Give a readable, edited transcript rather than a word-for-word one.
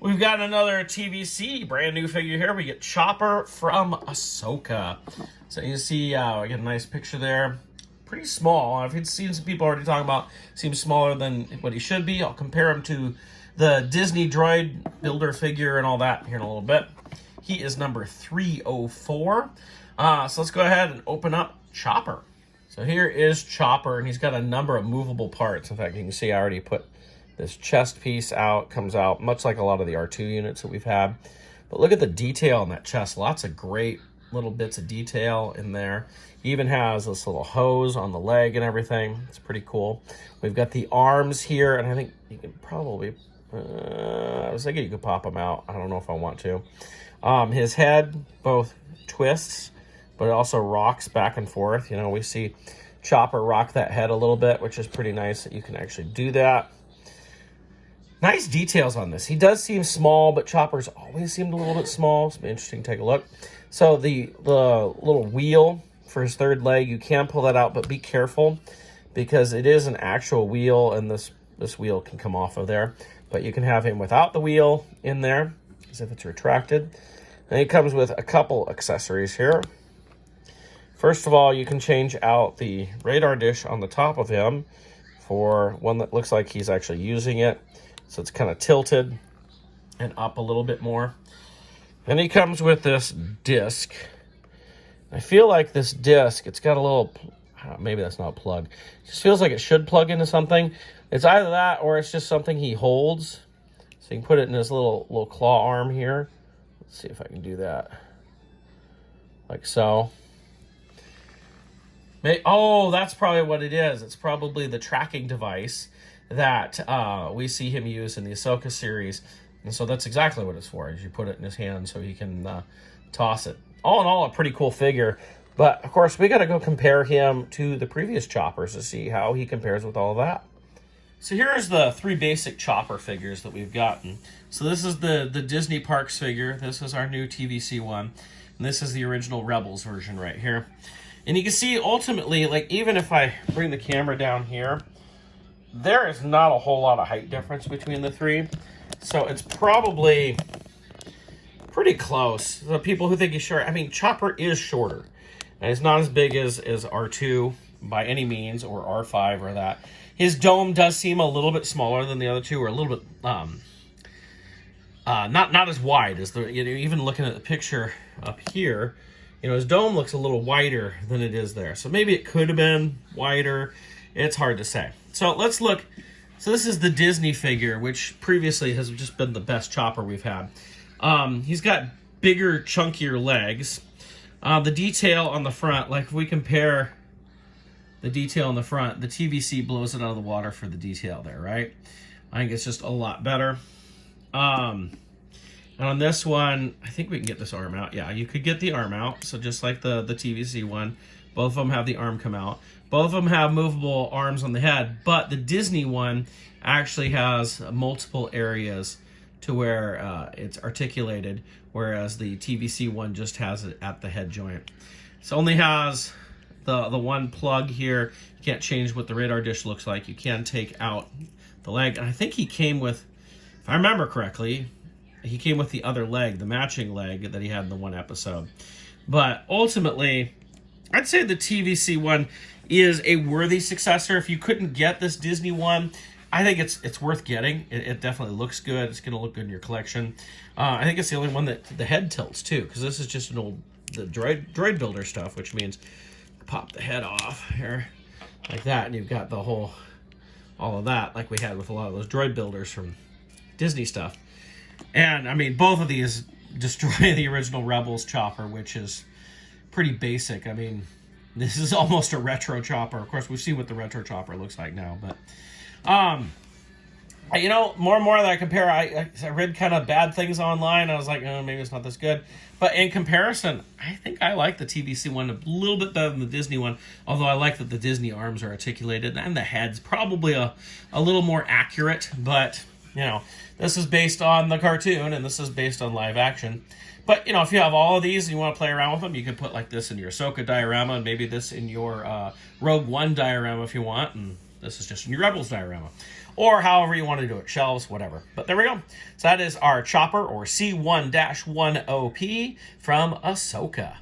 We've got another TVC brand new figure here. We get Chopper from Ahsoka. So you see, we get a nice picture there. Pretty small. I've seen some people already talking about seems smaller than what he should be. I'll compare him to the Disney droid builder figure and all that here in a little bit. He is number 304. So let's go ahead and open up Chopper. So here is Chopper, and he's got a number of movable parts. In fact, you can see I already put this chest piece out, comes out much like a lot of the R2 units that we've had. But look at the detail on that chest. Lots of great little bits of detail in there. He even has this little hose on the leg and everything. It's pretty cool. We've got the arms here, and I think you can probably, I was thinking you could pop them out. I don't know if I want to. His head both twists, but it also rocks back and forth. You know, we see Chopper rock that head a little bit, which is pretty nice that you can actually do that. Nice details on this. He does seem small, but Chopper's always seemed a little bit small. It's interesting to take a look. So the little wheel for his third leg, you can pull that out, but be careful because it is an actual wheel, and this wheel can come off of there. But you can have him without the wheel in there, as if it's retracted. And he comes with a couple accessories here. First of all, you can change out the radar dish on the top of him for one that looks like he's actually using it. So it's kind of tilted and up a little bit more. Then he comes with this disc. I feel like this disc, it's got a little, maybe that's not a plug. It just feels like it should plug into something. It's either that or it's just something he holds. So you can put it in this little claw arm here. Let's see if I can do that. Like so. Oh, that's probably what it is. It's probably the tracking device that we see him use in the Ahsoka series. And so that's exactly what it's for, is you put it in his hand so he can toss it. All in all, a pretty cool figure. But, of course, we got to go compare him to the previous Choppers to see how he compares with all of that. So here's the three basic Chopper figures that we've gotten. So this is the Disney Parks figure. This is our new TVC one. And this is the original Rebels version right here. And you can see, ultimately, like, even if I bring the camera down here, there is not a whole lot of height difference between the three. So it's probably pretty close. The people who think he's short, I mean, Chopper is shorter. And he's not as big as R2 by any means, or R5 or that. His dome does seem a little bit smaller than the other two, or a little bit, not as wide as the, you know, even looking at the picture up here, you know, his dome looks a little wider than it is there. So maybe it could have been wider. It's hard to say. So let's look. So this is the Disney figure, which previously has just been the best Chopper we've had. He's got bigger, chunkier legs. The detail on the front, like if we compare the detail on the front, the TVC blows it out of the water for the detail there, right? I think it's just a lot better. And on this one, I think we can get this arm out. Yeah, you could get the arm out. So just like the TVC one, both of them have the arm come out. Both of them have movable arms on the head, but the Disney one actually has multiple areas to where it's articulated, whereas the TVC one just has it at the head joint. So only has the one plug here. You can't change what the radar dish looks like. You can take out the leg. And I think he came with, if I remember correctly, he came with the other leg, the matching leg that he had in the one episode. But ultimately, I'd say the TVC one is a worthy successor. If you couldn't get this Disney one, I think it's worth getting. It definitely looks good. It's going to look good in your collection. I think it's the only one that the head tilts too, because this is just the droid builder stuff, which means pop the head off here like that, and you've got the all of that, like we had with a lot of those droid builders from Disney stuff. And I mean, both of these destroy the original Rebels Chopper, which is pretty basic. I mean, this is almost a retro Chopper. Of course, we've seen what the retro Chopper looks like now, but you know, more and more that I compare, I read kind of bad things online. I was like, oh, maybe it's not this good. But in comparison, I think I like the TVC one a little bit better than the Disney one, although I like that the Disney arms are articulated and the head's probably a little more accurate. But, you know, this is based on the cartoon and this is based on live action. But, you know, if you have all of these and you want to play around with them, you can put like this in your Ahsoka diorama and maybe this in your Rogue One diorama if you want. And This is just your Rebels diorama. Or however you want to do it, shelves, whatever. But there we go. So that is our Chopper, or C1-1P from Ahsoka.